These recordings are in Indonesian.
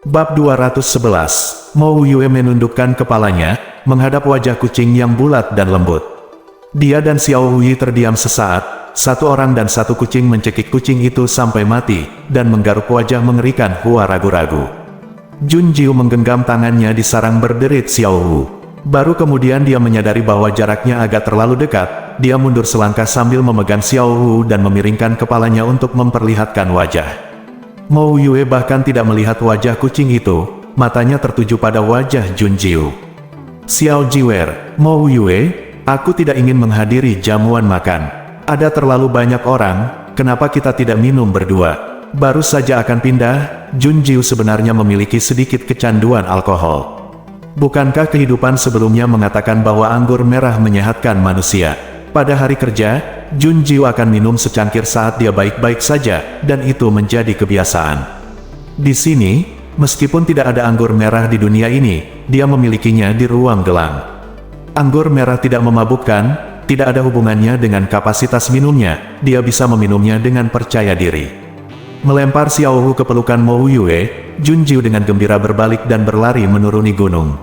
Bab 211. Mo Yue menundukkan kepalanya, menghadap wajah kucing yang bulat dan lembut. Dia dan Xiao Hui terdiam sesaat, satu orang dan satu kucing mencekik kucing itu sampai mati, dan menggaruk wajah mengerikan Hua ragu-ragu. Jun Jiu menggenggam tangannya di sarang berderit Xiao Hu. Baru kemudian dia menyadari bahwa jaraknya agak terlalu dekat, dia mundur selangkah sambil memegang Xiao Hu dan memiringkan kepalanya untuk memperlihatkan wajah. Mo Yue bahkan tidak melihat wajah kucing itu, matanya tertuju pada wajah Jun Jiu. Xiao Jiwer, Mo Yue, aku tidak ingin menghadiri jamuan makan. Ada terlalu banyak orang, kenapa kita tidak minum berdua? Baru saja akan pindah, Jun Jiu sebenarnya memiliki sedikit kecanduan alkohol. Bukankah kehidupan sebelumnya mengatakan bahwa anggur merah menyehatkan manusia? Pada hari kerja, Jun Jiu akan minum secangkir saat dia baik-baik saja, dan itu menjadi kebiasaan. Di sini, meskipun tidak ada anggur merah di dunia ini, dia memilikinya di ruang gelang. Anggur merah tidak memabukkan, tidak ada hubungannya dengan kapasitas minumnya, dia bisa meminumnya dengan percaya diri. Melempar Xiao Hu ke pelukan Mo Yue, Jun Jiu dengan gembira berbalik dan berlari menuruni gunung.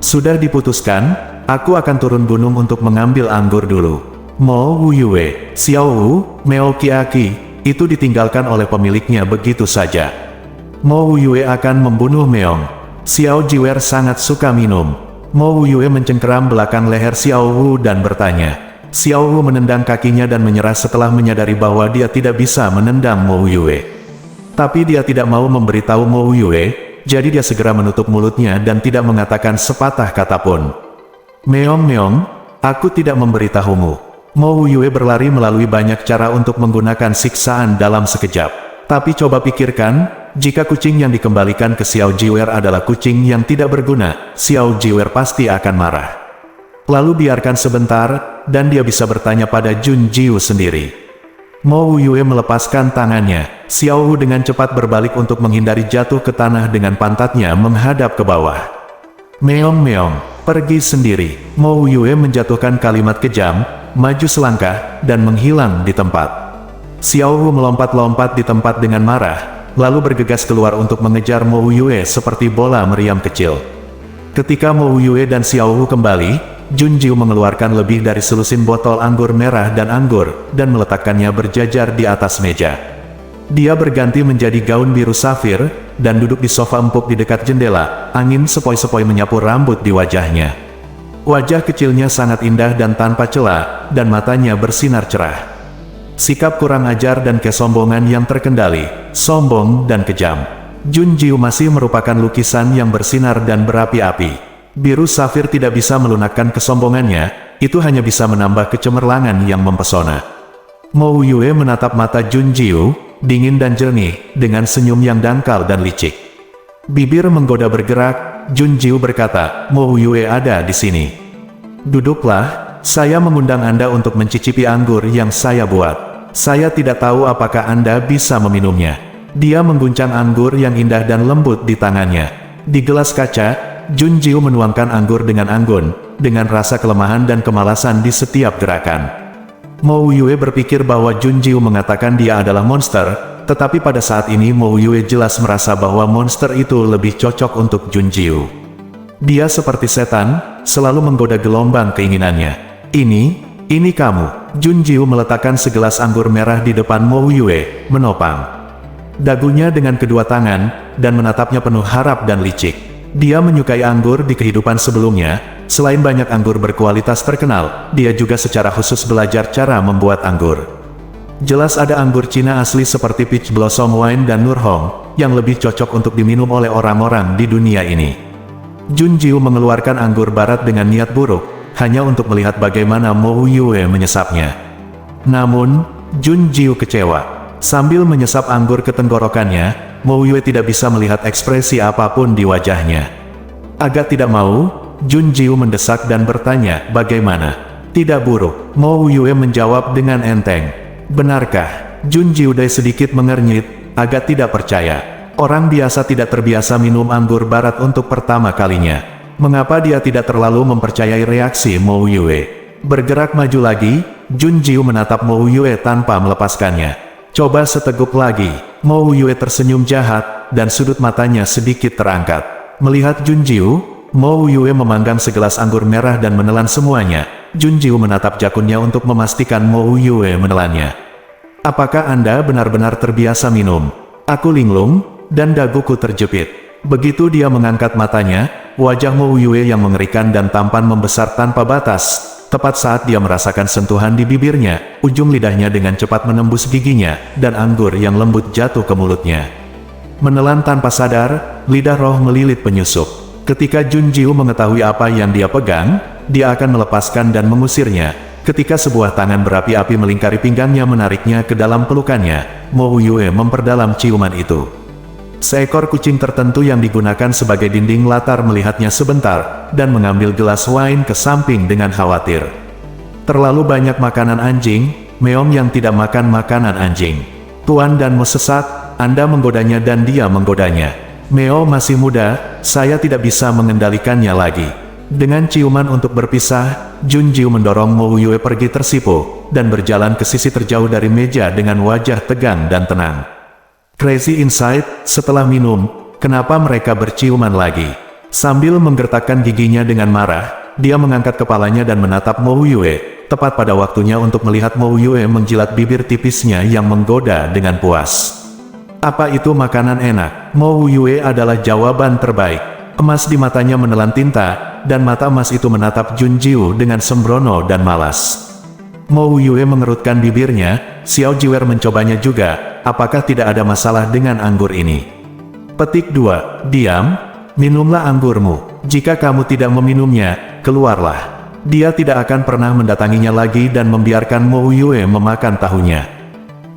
Sudah diputuskan, aku akan turun gunung untuk mengambil anggur dulu. Mo Yue, Xiao Hu, Meo Qiaqi, itu ditinggalkan oleh pemiliknya begitu saja. Mo Yue akan membunuh Meong. Xiao Jiwer sangat suka minum. Mo Yue mencengkeram belakang leher Xiao Hu dan bertanya. Xiao Hu menendang kakinya dan menyerah setelah menyadari bahwa dia tidak bisa menendang Mo Yue. Tapi dia tidak mau memberitahu Mo Yue, jadi dia segera menutup mulutnya dan tidak mengatakan sepatah kata pun. Meong, aku tidak memberitahumu. Mo Yue berlari melalui banyak cara untuk menggunakan siksaan dalam sekejap. Tapi coba pikirkan, jika kucing yang dikembalikan ke Xiao Jiwer adalah kucing yang tidak berguna, Xiao Jiwer pasti akan marah. Lalu biarkan sebentar, dan dia bisa bertanya pada Jun Jiu sendiri. Mo Yue melepaskan tangannya, Xiao Hu dengan cepat berbalik untuk menghindari jatuh ke tanah dengan pantatnya menghadap ke bawah. Meong, pergi sendiri. Mo Yue menjatuhkan kalimat kejam, maju selangkah, dan menghilang di tempat. Xiao Hu melompat-lompat di tempat dengan marah, lalu bergegas keluar untuk mengejar Mo Yue seperti bola meriam kecil. Ketika Mo Yue dan Xiao Hu kembali, Jun Jiu mengeluarkan lebih dari selusin botol anggur merah dan anggur, dan meletakkannya berjajar di atas meja. Dia berganti menjadi gaun biru safir, dan duduk di sofa empuk di dekat jendela, angin sepoi-sepoi menyapu rambut di wajahnya. Wajah kecilnya sangat indah dan tanpa celah, dan matanya bersinar cerah. Sikap kurang ajar dan kesombongan yang terkendali, sombong dan kejam. Jun Jiu masih merupakan lukisan yang bersinar dan berapi-api. Biru safir tidak bisa melunakkan kesombongannya, itu hanya bisa menambah kecemerlangan yang mempesona. Mo Yue menatap mata Jun Jiu, dingin dan jernih, dengan senyum yang dangkal dan licik. Bibir menggoda bergerak, Jun Jiu berkata, Mo Yue ada di sini. Duduklah, saya mengundang Anda untuk mencicipi anggur yang saya buat. Saya tidak tahu apakah Anda bisa meminumnya. Dia mengguncang anggur yang indah dan lembut di tangannya. Di gelas kaca, Jun Jiu menuangkan anggur dengan anggun, dengan rasa kelemahan dan kemalasan di setiap gerakan. Mo Yue berpikir bahwa Jun Jiu mengatakan dia adalah monster, tetapi pada saat ini Mo Yue jelas merasa bahwa monster itu lebih cocok untuk Jun Jiu. Dia seperti setan, selalu menggoda gelombang keinginannya. Ini kamu. Jun Jiu meletakkan segelas anggur merah di depan Mo Yue, menopang dagunya dengan kedua tangan, dan menatapnya penuh harap dan licik. Dia menyukai anggur di kehidupan sebelumnya, selain banyak anggur berkualitas terkenal, dia juga secara khusus belajar cara membuat anggur. Jelas ada anggur Cina asli seperti Peach Blossom Wine dan Nurhong, yang lebih cocok untuk diminum oleh orang-orang di dunia ini. Jun Jiu mengeluarkan anggur barat dengan niat buruk, hanya untuk melihat bagaimana Mo Yue menyesapnya. Namun, Jun Jiu kecewa. Sambil menyesap anggur ke tenggorokannya, Mo Yue tidak bisa melihat ekspresi apapun di wajahnya. Agak tidak mau, Jun Jiu mendesak dan bertanya, bagaimana? Tidak buruk, Mo Yue menjawab dengan enteng. Benarkah? Jun Jiu sedikit mengernyit, agak tidak percaya. Orang biasa tidak terbiasa minum anggur barat untuk pertama kalinya. Mengapa dia tidak terlalu mempercayai reaksi Mo Yue? Bergerak maju lagi, Jun Jiu menatap Mo Yue tanpa melepaskannya. Coba seteguk lagi. Mo Yue tersenyum jahat, dan sudut matanya sedikit terangkat. Melihat Junjiu, Mo Yue memanggang segelas anggur merah dan menelan semuanya. Junjiu menatap jakunnya untuk memastikan Mo Yue menelannya. Apakah Anda benar-benar terbiasa minum? Aku linglung, dan daguku terjepit. Begitu dia mengangkat matanya, wajah Mo Yue yang mengerikan dan tampan membesar tanpa batas. Tepat saat dia merasakan sentuhan di bibirnya, ujung lidahnya dengan cepat menembus giginya, dan anggur yang lembut jatuh ke mulutnya. Menelan tanpa sadar, lidah roh melilit penyusup. Ketika Junjiu mengetahui apa yang dia pegang, dia akan melepaskan dan mengusirnya. Ketika sebuah tangan berapi-api melingkari pinggangnya menariknya ke dalam pelukannya, Mo Yue memperdalam ciuman itu. Seekor kucing tertentu yang digunakan sebagai dinding latar melihatnya sebentar, dan mengambil gelas wine ke samping dengan khawatir. Terlalu banyak makanan anjing, Meong yang tidak makan makanan anjing. Tuan dan Mo sesat, Anda menggodanya dan dia menggodanya. Meo masih muda, saya tidak bisa mengendalikannya lagi. Dengan ciuman untuk berpisah, Junjiu mendorong Mo Yue pergi tersipu, dan berjalan ke sisi terjauh dari meja dengan wajah tegang dan tenang. Crazy Insight, setelah minum, kenapa mereka berciuman lagi? Sambil menggertakkan giginya dengan marah, dia mengangkat kepalanya dan menatap Mo Yue, tepat pada waktunya untuk melihat Mo Yue menjilat bibir tipisnya yang menggoda dengan puas. Apa itu makanan enak? Mo Yue adalah jawaban terbaik. Emas di matanya menelan tinta, dan mata emas itu menatap Junjiu dengan sembrono dan malas. Mo Yue mengerutkan bibirnya, Xiao Jiwer mencobanya juga. Apakah tidak ada masalah dengan anggur ini? Petik 2. Diam, minumlah anggurmu. Jika kamu tidak meminumnya, keluarlah. Dia tidak akan pernah mendatanginya lagi dan membiarkan Mo Yue memakan tahunya.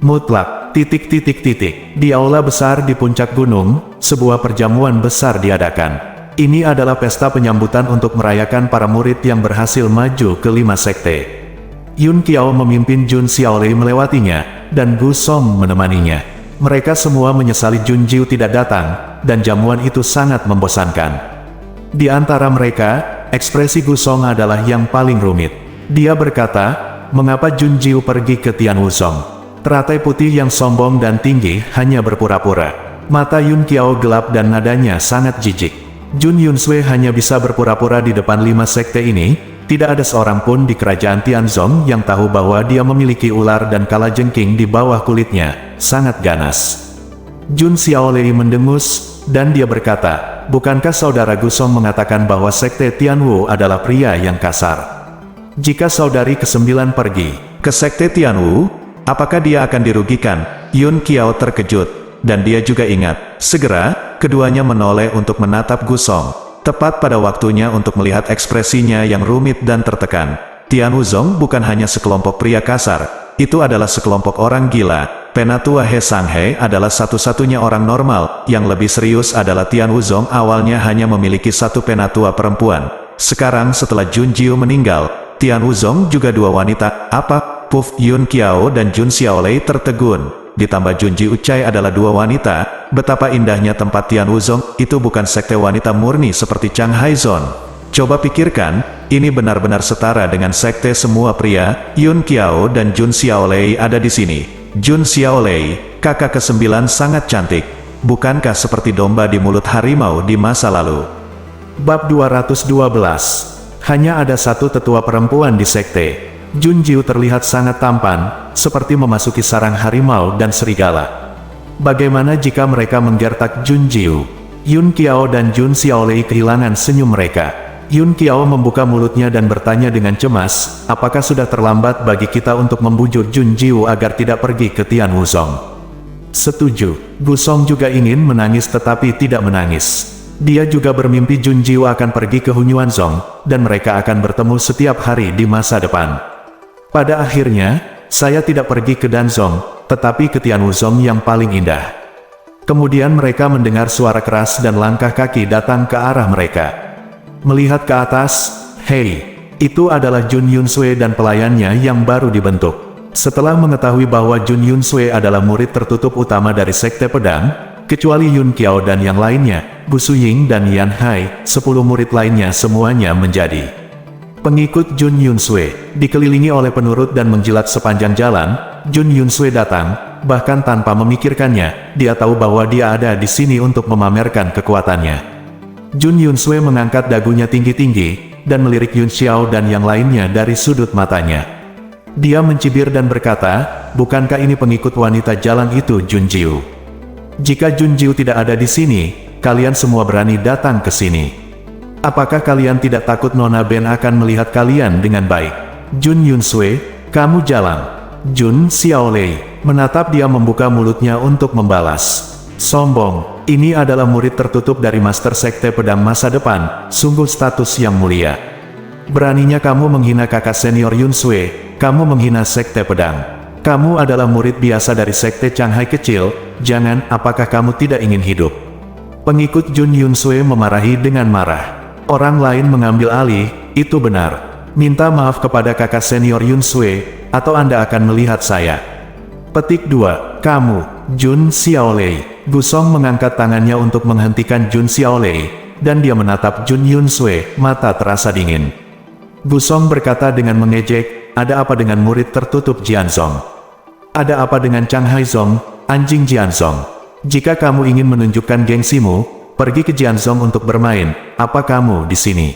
Mutlak, Di aula besar di puncak gunung, sebuah perjamuan besar diadakan. Ini adalah pesta penyambutan untuk merayakan para murid yang berhasil maju ke 5 sekte. Yun Qiao memimpin Jun Xiaolei melewatinya, dan Gu Song menemaninya. Mereka semua menyesali Junjiu tidak datang, dan jamuan itu sangat membosankan. Di antara mereka, ekspresi Gu Song adalah yang paling rumit. Dia berkata, mengapa Junjiu pergi ke Tian Wuzong? Teratai putih yang sombong dan tinggi hanya berpura-pura. Mata Yun Qiao gelap dan nadanya sangat jijik. Jun Yunsui hanya bisa berpura-pura di depan 5 sekte ini. Tidak ada seorang pun di kerajaan Tianzong yang tahu bahwa dia memiliki ular dan kalajengking di bawah kulitnya, sangat ganas. Jun Xiaolei mendengus, dan dia berkata, bukankah saudara Gusong mengatakan bahwa sekte Tianwu adalah pria yang kasar? Jika saudari ke-9 pergi ke sekte Tianwu, apakah dia akan dirugikan? Yun Qiao terkejut, dan dia juga ingat. Segera, keduanya menoleh untuk menatap Gusong. Tepat pada waktunya untuk melihat ekspresinya yang rumit dan tertekan. Tian Wuzong bukan hanya sekelompok pria kasar, itu adalah sekelompok orang gila. Penatua He Sanghe adalah satu-satunya orang normal. Yang lebih serius adalah Tian Wuzong awalnya hanya memiliki satu penatua perempuan. Sekarang setelah Junjiu meninggal, Tian Wuzong juga 2 wanita. Apa? Puf, Yun Qiao dan Jun Xiaolei tertegun. Ditambah Junji Uchai adalah 2 wanita, betapa indahnya tempat Tian Wuzong, itu bukan sekte wanita murni seperti Chang Haizon. Coba pikirkan, ini benar-benar setara dengan sekte semua pria. Yun Qiao dan Jun Xiaolei ada di sini. Jun Xiaolei, kakak ke-9 sangat cantik. Bukankah seperti domba di mulut harimau di masa lalu? Bab 212. Hanya ada satu tetua perempuan di sekte. Junjiu terlihat sangat tampan, seperti memasuki sarang harimau dan serigala. Bagaimana jika mereka menggertak Junjiu? Yun Qiao dan Jun Xiaolei kehilangan senyum mereka. Yun Qiao membuka mulutnya dan bertanya dengan cemas, apakah sudah terlambat bagi kita untuk membujuk Junjiu agar tidak pergi ke Tian Wuzong? Setuju. Gu Song juga ingin menangis tetapi tidak menangis. Dia juga bermimpi Junjiu akan pergi ke Hunyuanzong, dan mereka akan bertemu setiap hari di masa depan. Pada akhirnya, saya tidak pergi ke Danzong, tetapi ke Tian Wuzong yang paling indah. Kemudian mereka mendengar suara keras dan langkah kaki datang ke arah mereka. Melihat ke atas, hei, itu adalah Jun Yunsui dan pelayannya yang baru dibentuk. Setelah mengetahui bahwa Jun Yunsui adalah murid tertutup utama dari sekte pedang, kecuali Yun Qiao dan yang lainnya, Bu Suying dan Yan Hai, 10 murid lainnya semuanya menjadi pengikut Jun Yunsui. Dikelilingi oleh penurut dan menjilat sepanjang jalan, Jun Yunsui datang, bahkan tanpa memikirkannya, dia tahu bahwa dia ada di sini untuk memamerkan kekuatannya. Jun Yunsue mengangkat dagunya tinggi-tinggi, dan melirik Yun Xiao dan yang lainnya dari sudut matanya. Dia mencibir dan berkata, bukankah ini pengikut wanita jalan itu Jun Jiu? Jika Jun Jiu tidak ada di sini, kalian semua berani datang ke sini. Apakah kalian tidak takut Nona Ben akan melihat kalian dengan baik? Jun Yunsue, kamu jalan. Jun Xiaolei menatap dia membuka mulutnya untuk membalas. Sombong, ini adalah murid tertutup dari Master Sekte Pedang masa depan, sungguh status yang mulia. Beraninya kamu menghina kakak senior Yunsue, kamu menghina Sekte Pedang. Kamu adalah murid biasa dari Sekte Changhai kecil, jangan, apakah kamu tidak ingin hidup? Pengikut Jun Yunsue memarahi dengan marah. Orang lain mengambil alih, itu benar. Minta maaf kepada kakak senior Yunsue, atau Anda akan melihat saya. Petik 2. Kamu, Jun Xiaolei. Gusong mengangkat tangannya untuk menghentikan Jun Xiaolei, dan dia menatap Jun Yunsue, mata terasa dingin. Gusong berkata dengan mengejek, ada apa dengan murid tertutup Jianzong? Ada apa dengan Chang Haizong, anjing Jianzong? Jika kamu ingin menunjukkan gengsimu, pergi ke Jianzong untuk bermain, apa kamu di sini?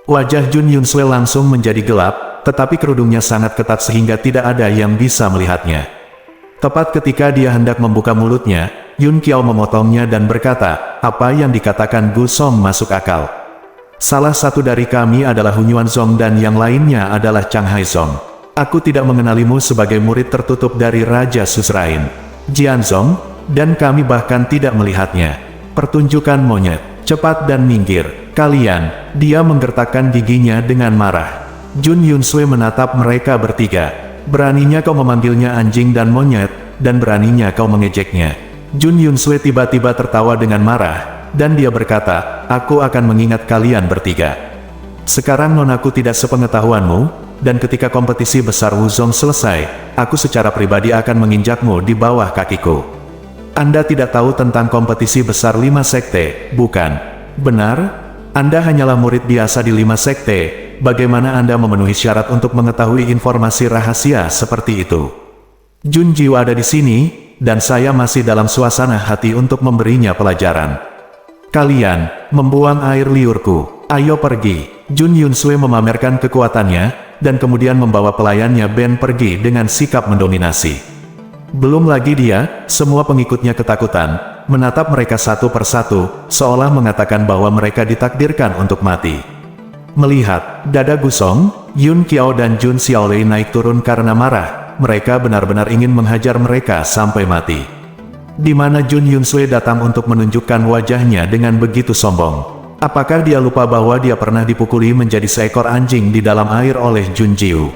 Wajah Jun Yunsue langsung menjadi gelap, tetapi kerudungnya sangat ketat sehingga tidak ada yang bisa melihatnya. Tepat ketika dia hendak membuka mulutnya, Yun Qiao memotongnya dan berkata, apa yang dikatakan Gusong masuk akal. Salah satu dari kami adalah Hunyuan Zong dan yang lainnya adalah Chang Haizong. Aku tidak mengenalimu sebagai murid tertutup dari Raja Susrain Jianzong, dan kami bahkan tidak melihatnya. Pertunjukan monyet, cepat dan minggir. Kalian, dia menggertakkan giginya dengan marah. Jun Yunsue menatap mereka bertiga. Beraninya kau memanggilnya anjing dan monyet, dan beraninya kau mengejeknya. Jun Yunsue tiba-tiba tertawa dengan marah, dan dia berkata, aku akan mengingat kalian bertiga. Sekarang nonaku tidak sepengetahuanmu, dan ketika kompetisi besar Wuzong selesai, aku secara pribadi akan menginjakmu di bawah kakiku. Anda tidak tahu tentang kompetisi besar 5 sekte, bukan? Benar? Anda hanyalah murid biasa di 5 sekte, bagaimana Anda memenuhi syarat untuk mengetahui informasi rahasia seperti itu? Jun Jiu ada di sini, dan saya masih dalam suasana hati untuk memberinya pelajaran. Kalian, membuang air liurku, ayo pergi. Jun Yunsue memamerkan kekuatannya, dan kemudian membawa pelayannya Ben pergi dengan sikap mendominasi. Belum lagi dia, semua pengikutnya ketakutan, menatap mereka satu persatu, seolah mengatakan bahwa mereka ditakdirkan untuk mati. Melihat dada Gusong, Yun Qiao dan Jun Xiaolei naik turun karena marah, mereka benar-benar ingin menghajar mereka sampai mati. Di mana Jun Yunsue datang untuk menunjukkan wajahnya dengan begitu sombong. Apakah dia lupa bahwa dia pernah dipukuli menjadi seekor anjing di dalam air oleh Jun Jiu?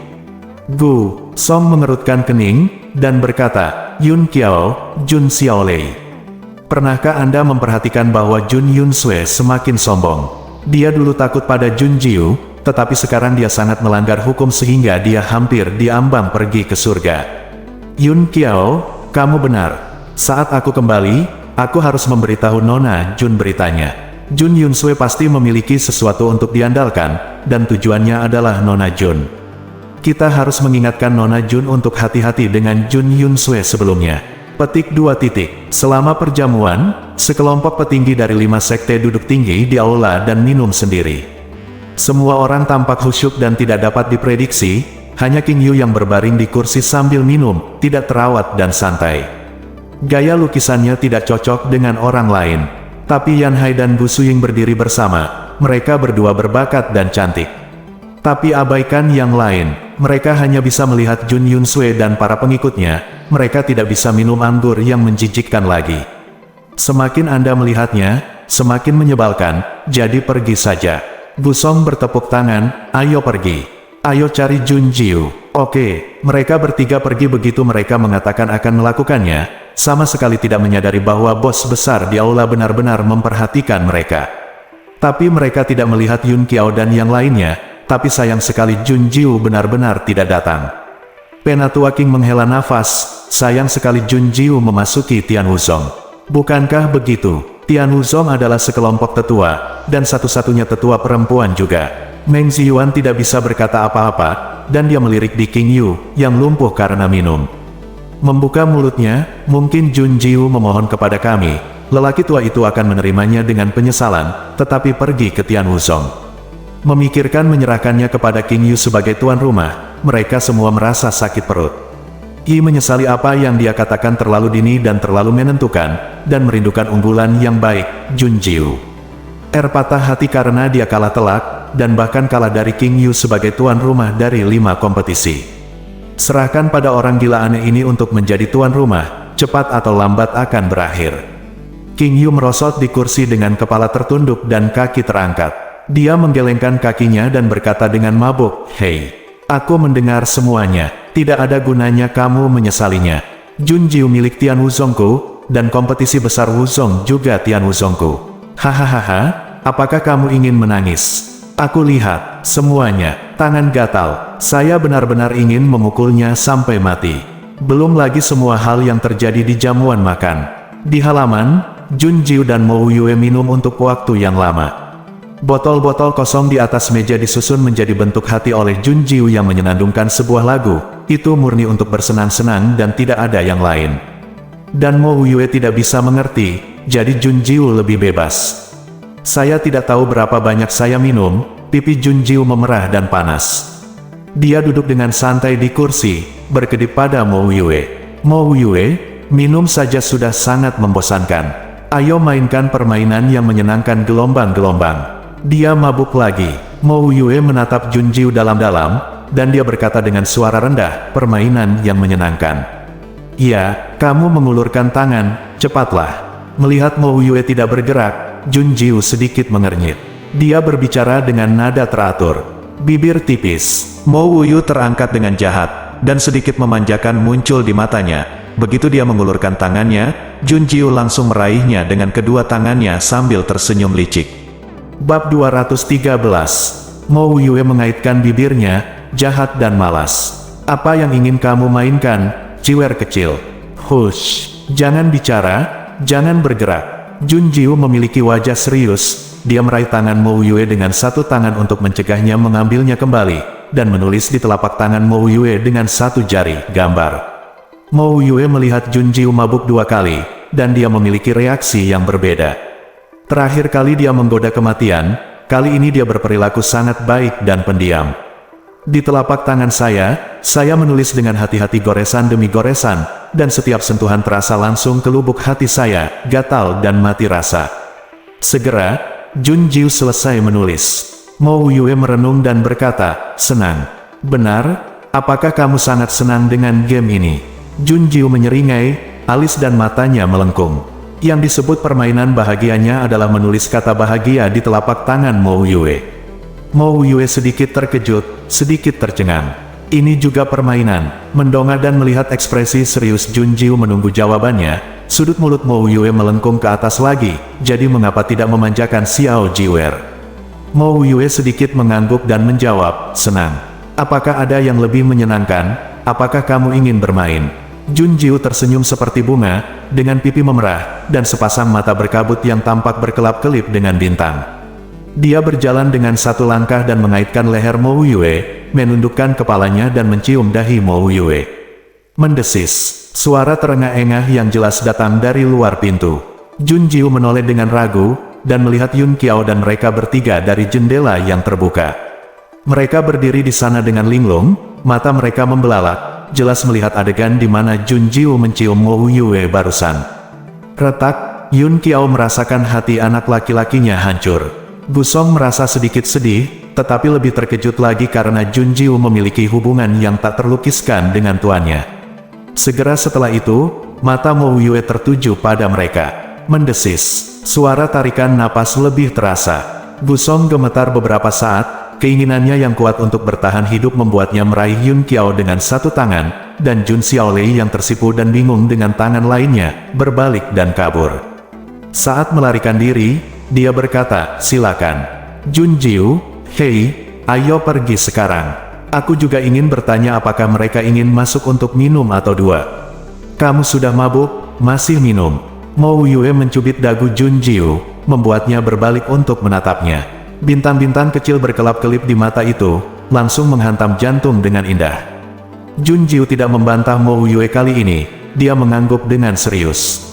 Gu Song mengerutkan kening, dan berkata, Yun Qiao, Jun Xiaolei. Pernahkah Anda memperhatikan bahwa Jun Yunsue semakin sombong? Dia dulu takut pada Jun Jiu, tetapi sekarang dia sangat melanggar hukum sehingga dia hampir diambang pergi ke surga. Yun Qiao, kamu benar. Saat aku kembali, aku harus memberitahu Nona Jun beritanya. Jun Yunsue pasti memiliki sesuatu untuk diandalkan, dan tujuannya adalah Nona Jun. Kita harus mengingatkan Nona Jun untuk hati-hati dengan Jun Yunsue sebelumnya. Petik 2. Selama perjamuan, sekelompok petinggi dari 5 sekte duduk tinggi di aula dan minum sendiri. Semua orang tampak khusyuk dan tidak dapat diprediksi, hanya King Yu yang berbaring di kursi sambil minum, tidak terawat dan santai. Gaya lukisannya tidak cocok dengan orang lain. Tapi Yan Hai dan Bu Suying berdiri bersama, mereka berdua berbakat dan cantik. Tapi abaikan yang lain, mereka hanya bisa melihat Jun Yunsue dan para pengikutnya, mereka tidak bisa minum anggur yang menjijikkan lagi. Semakin Anda melihatnya, semakin menyebalkan, jadi pergi saja. Gusong bertepuk tangan, ayo pergi. Ayo cari Jun Jiu. Oke, mereka bertiga pergi begitu mereka mengatakan akan melakukannya. Sama sekali tidak menyadari bahwa bos besar di aula benar-benar memperhatikan mereka. Tapi mereka tidak melihat Yun Qiao dan yang lainnya, tapi sayang sekali Jun Jiu benar-benar tidak datang. Penatua King menghela nafas, sayang sekali Jun Jiu memasuki Tian Wuzong. Bukankah begitu? Tian Wuzong adalah sekelompok tetua, dan satu-satunya tetua perempuan juga. Meng Ziyuan tidak bisa berkata apa-apa, dan dia melirik di King Yu, yang lumpuh karena minum. Membuka mulutnya, mungkin Jun Jiu memohon kepada kami. Lelaki tua itu akan menerimanya dengan penyesalan, tetapi pergi ke Tian Wuzong. Memikirkan menyerahkannya kepada King Yu sebagai tuan rumah, mereka semua merasa sakit perut. Yi menyesali apa yang dia katakan terlalu dini dan terlalu menentukan, dan merindukan unggulan yang baik, Jun Jiu. Patah hati karena dia kalah telak, dan bahkan kalah dari King Yu sebagai tuan rumah dari 5 kompetisi. Serahkan pada orang gila aneh ini untuk menjadi tuan rumah, cepat atau lambat akan berakhir. King Yu merosot di kursi dengan kepala tertunduk dan kaki terangkat. Dia menggelengkan kakinya dan berkata dengan mabuk, "Hei, aku mendengar semuanya, tidak ada gunanya kamu menyesalinya. Jun Jiu milik Tian Wuzongku, dan kompetisi besar Wuzong juga Tian Wuzongku. Hahaha, apakah kamu ingin menangis? Aku lihat, semuanya, tangan gatal, saya benar-benar ingin memukulnya sampai mati. Belum lagi semua hal yang terjadi di jamuan makan." Di halaman, Jun Jiu dan Mo Yue minum untuk waktu yang lama. Botol-botol kosong di atas meja disusun menjadi bentuk hati oleh Jun Jiu yang menyenandungkan sebuah lagu. Itu murni untuk bersenang-senang dan tidak ada yang lain. Dan Mo Yue tidak bisa mengerti, jadi Jun Jiu lebih bebas. Saya tidak tahu berapa banyak saya minum, pipi Jun Jiu memerah dan panas. Dia duduk dengan santai di kursi, berkedip pada Mo Yue. "Mo Yue, minum saja sudah sangat membosankan. Ayo mainkan permainan yang menyenangkan gelombang-gelombang." Dia mabuk lagi. Mo Yue menatap Jun Jiu dalam-dalam, dan dia berkata dengan suara rendah, "Permainan yang menyenangkan." "Iya, kamu mengulurkan tangan, cepatlah." Melihat Mo Yue tidak bergerak, Jun Jiu sedikit mengernyit. Dia berbicara dengan nada teratur. Bibir tipis. Mo Wuyu terangkat dengan jahat, dan sedikit memanjakan muncul di matanya. Begitu dia mengulurkan tangannya, Jun Jiu langsung meraihnya dengan kedua tangannya sambil tersenyum licik. Bab 213. Mo Yue mengaitkan bibirnya, jahat dan malas. "Apa yang ingin kamu mainkan, ciwer kecil? Hush, jangan bicara, jangan bergerak." Jun Jiu memiliki wajah serius. Dia meraih tangan Mo Yue dengan satu tangan untuk mencegahnya mengambilnya kembali, dan menulis di telapak tangan Mo Yue dengan satu jari, gambar. Mo Yue melihat Jun Jiu mabuk 2 kali, dan dia memiliki reaksi yang berbeda. Terakhir kali dia menggoda kematian, kali ini dia berperilaku sangat baik dan pendiam. "Di telapak tangan saya menulis dengan hati-hati goresan demi goresan, dan setiap sentuhan terasa langsung ke lubuk hati saya, gatal dan mati rasa." Segera, Jun Jiu selesai menulis. Mo Yue merenung dan berkata, "Senang. Benar? Apakah kamu sangat senang dengan game ini?" Jun Jiu menyeringai, alis dan matanya melengkung. Yang disebut permainan bahagianya adalah menulis kata bahagia di telapak tangan Mo Yue. Mo Yue sedikit terkejut, sedikit tercengang. Ini juga permainan. Mendongak dan melihat ekspresi serius Jun Jiu menunggu jawabannya, sudut mulut Mo Yue melengkung ke atas lagi, jadi mengapa tidak memanjakan Xiao Jiwer? Mo Yue sedikit mengangguk dan menjawab, "Senang. Apakah ada yang lebih menyenangkan? Apakah kamu ingin bermain?" Jun Jiu tersenyum seperti bunga, dengan pipi memerah, dan sepasang mata berkabut yang tampak berkelap-kelip dengan bintang. Dia berjalan dengan satu langkah dan mengaitkan leher Mo Yue, menundukkan kepalanya dan mencium dahi Mo Yue. Mendesis. Suara terengah-engah yang jelas datang dari luar pintu. Jun Jiu menoleh dengan ragu, dan melihat Yun Qiao dan mereka bertiga dari jendela yang terbuka. Mereka berdiri di sana dengan linglung, mata mereka membelalak, jelas melihat adegan di mana Jun Jiu mencium Mo Yue barusan. Retak, Yun Qiao merasakan hati anak laki-lakinya hancur. Gusong merasa sedikit sedih, tetapi lebih terkejut lagi karena Jun Jiu memiliki hubungan yang tak terlukiskan dengan tuannya. Segera setelah itu, mata Mo Yue tertuju pada mereka. Mendesis, suara tarikan napas lebih terasa. Gusong gemetar beberapa saat. Keinginannya yang kuat untuk bertahan hidup membuatnya meraih Yun Qiao dengan satu tangan, dan Jun Xiaolei yang tersipu dan bingung dengan tangan lainnya, berbalik dan kabur. Saat melarikan diri, dia berkata, "Silakan. Jun Jiu, hei, ayo pergi sekarang. Aku juga ingin bertanya apakah mereka ingin masuk untuk minum atau 2. Kamu sudah mabuk, masih minum." Mo Yue mencubit dagu Jun Jiu, membuatnya berbalik untuk menatapnya. Bintang-bintang kecil berkelap-kelip di mata itu, langsung menghantam jantung dengan indah. Junjiu tidak membantah Mo Yue kali ini, dia mengangguk dengan serius.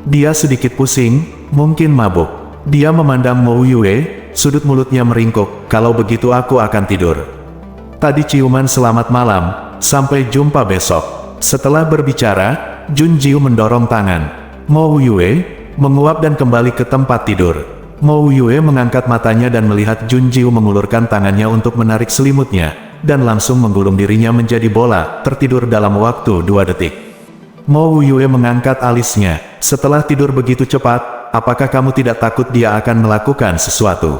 Dia sedikit pusing, mungkin mabuk. Dia memandang Mo Yue, sudut mulutnya meringkuk, kalau begitu aku akan tidur. Tadi ciuman selamat malam, sampai jumpa besok. Setelah berbicara, Junjiu mendorong tangan Mo Yue, menguap dan kembali ke tempat tidur. Mo Yue mengangkat matanya dan melihat Junjiu mengulurkan tangannya untuk menarik selimutnya, dan langsung menggulung dirinya menjadi bola, tertidur dalam waktu 2 detik. Mo Yue mengangkat alisnya, setelah tidur begitu cepat, apakah kamu tidak takut dia akan melakukan sesuatu?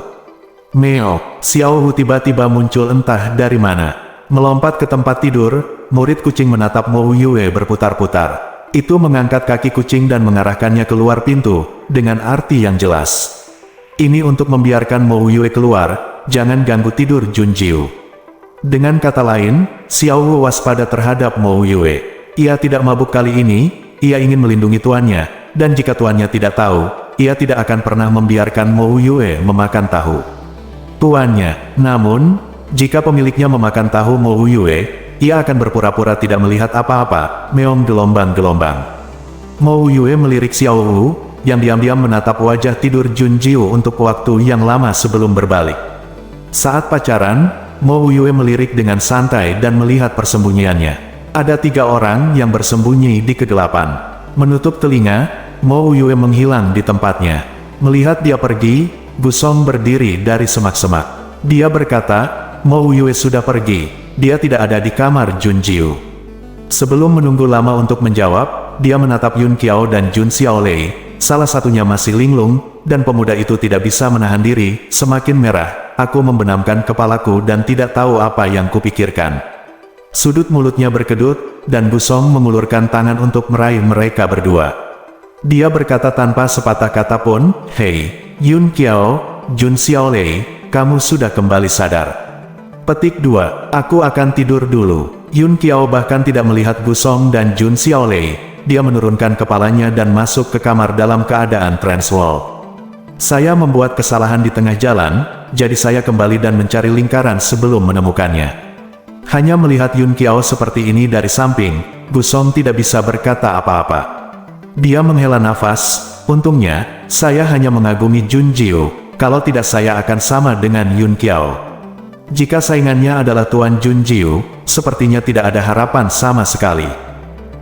Meo, Xiao Hu tiba-tiba muncul entah dari mana. Melompat ke tempat tidur, murid kucing menatap Mo Yue berputar-putar. Itu mengangkat kaki kucing dan mengarahkannya keluar pintu, dengan arti yang jelas. Ini untuk membiarkan Mo Yue keluar, jangan ganggu tidur Junjiu. Dengan kata lain, Xiao Hu waspada terhadap Mo Yue. Ia tidak mabuk kali ini, ia ingin melindungi tuannya, dan jika tuannya tidak tahu, ia tidak akan pernah membiarkan Mo Yue memakan tahu. Tuannya, namun, jika pemiliknya memakan tahu Mo Yue, ia akan berpura-pura tidak melihat apa-apa, meong gelombang-gelombang. Mo Yue melirik Xiao Hu, yang diam-diam menatap wajah tidur Junjiu untuk waktu yang lama sebelum berbalik. Saat pacaran, Mo Yue melirik dengan santai dan melihat persembunyiannya. Ada 3 orang yang bersembunyi di kegelapan. Menutup telinga, Mo Yue menghilang di tempatnya. Melihat dia pergi, Gusong berdiri dari semak-semak. Dia berkata, Mo Yue sudah pergi, dia tidak ada di kamar Junjiu. Sebelum menunggu lama untuk menjawab, dia menatap Yun Qiao dan Jun Xiaolei. Salah satunya masih linglung, dan pemuda itu tidak bisa menahan diri. Semakin merah, aku membenamkan kepalaku dan tidak tahu apa yang kupikirkan. Sudut mulutnya berkedut, dan Gusong mengulurkan tangan untuk meraih mereka berdua. Dia berkata tanpa sepatah kata pun, Hei, Yun Qiao, Jun Xiaolei, kamu sudah kembali sadar. Petik 2, aku akan tidur dulu. Yun Qiao bahkan tidak melihat Gusong dan Jun Xiaolei. Dia menurunkan kepalanya dan masuk ke kamar dalam keadaan transwall. Saya membuat kesalahan di tengah jalan, jadi saya kembali dan mencari lingkaran sebelum menemukannya. Hanya melihat Yun Qiao seperti ini dari samping, Gusong tidak bisa berkata apa-apa. Dia menghela nafas, untungnya, saya hanya mengagumi Junjiu, kalau tidak saya akan sama dengan Yun Qiao. Jika saingannya adalah Tuan Junjiu, sepertinya tidak ada harapan sama sekali.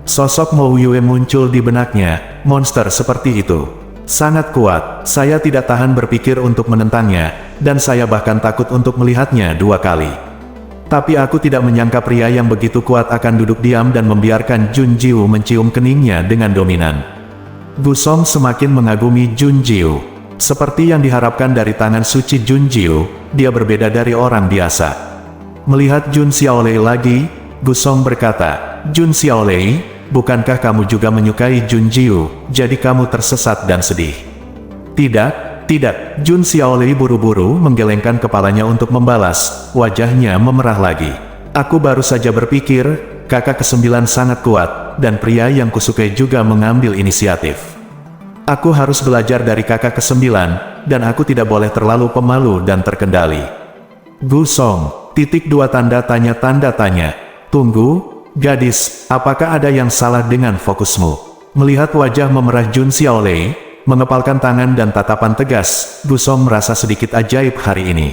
Sosok Mo Yue muncul di benaknya, monster seperti itu. Sangat kuat, saya tidak tahan berpikir untuk menentangnya, dan saya bahkan takut untuk melihatnya 2 kali. Tapi aku tidak menyangka pria yang begitu kuat akan duduk diam dan membiarkan Junjiu mencium keningnya dengan dominan. Gusong semakin mengagumi Junjiu. Seperti yang diharapkan dari tangan suci Junjiu, dia berbeda dari orang biasa. Melihat Jun Xiaolei lagi, Gusong berkata, Jun Xiaolei, bukankah kamu juga menyukai Junjiu, jadi kamu tersesat dan sedih? Tidak, tidak. Jun Xiaolei buru-buru menggelengkan kepalanya untuk membalas, wajahnya memerah lagi. Aku baru saja berpikir, kakak ke-9 sangat kuat, dan pria yang kusukai juga mengambil inisiatif. Aku harus belajar dari kakak ke-9, dan aku tidak boleh terlalu pemalu dan terkendali. Gusong, titik 2 tanda tanya. Tunggu, gadis, apakah ada yang salah dengan fokusmu? Melihat wajah memerah Jun Xiaolei, mengepalkan tangan dan tatapan tegas, Gusong merasa sedikit ajaib hari ini.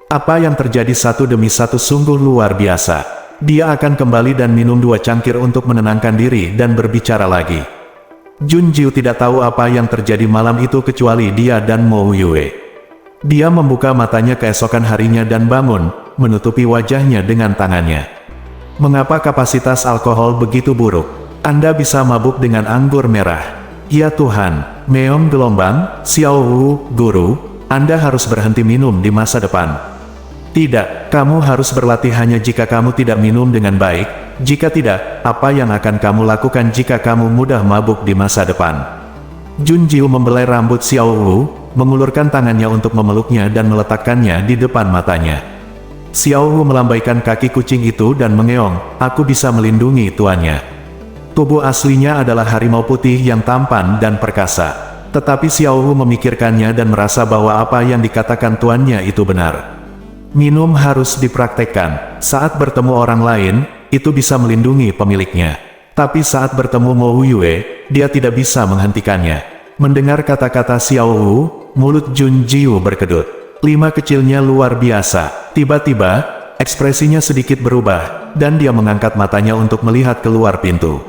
Apa yang terjadi satu demi satu sungguh luar biasa. Dia akan kembali dan minum 2 cangkir untuk menenangkan diri dan berbicara lagi. Junjiu tidak tahu apa yang terjadi malam itu kecuali dia dan Mo Yue. Dia membuka matanya keesokan harinya dan bangun, menutupi wajahnya dengan tangannya. Mengapa kapasitas alkohol begitu buruk? Anda bisa mabuk dengan anggur merah. Ya Tuhan, meong gelombang, Xiao Hu, guru, Anda harus berhenti minum di masa depan. Tidak, kamu harus berlatih hanya jika kamu tidak minum dengan baik. Jika tidak, apa yang akan kamu lakukan jika kamu mudah mabuk di masa depan? Junjiu membelai rambut Xiao Hu, mengulurkan tangannya untuk memeluknya dan meletakkannya di depan matanya. Xiao Hu melambaikan kaki kucing itu dan mengeong, aku bisa melindungi tuannya. Tubuh aslinya adalah harimau putih yang tampan dan perkasa. Tetapi Xiao Hu memikirkannya dan merasa bahwa apa yang dikatakan tuannya itu benar. Minum harus dipraktekkan. Saat bertemu orang lain, itu bisa melindungi pemiliknya. Tapi saat bertemu Mou Yue, dia tidak bisa menghentikannya. Mendengar kata-kata Xiao Wu, mulut Jun Jiu berkedut. 5 kecilnya luar biasa. Tiba-tiba, ekspresinya sedikit berubah, dan dia mengangkat matanya untuk melihat keluar pintu.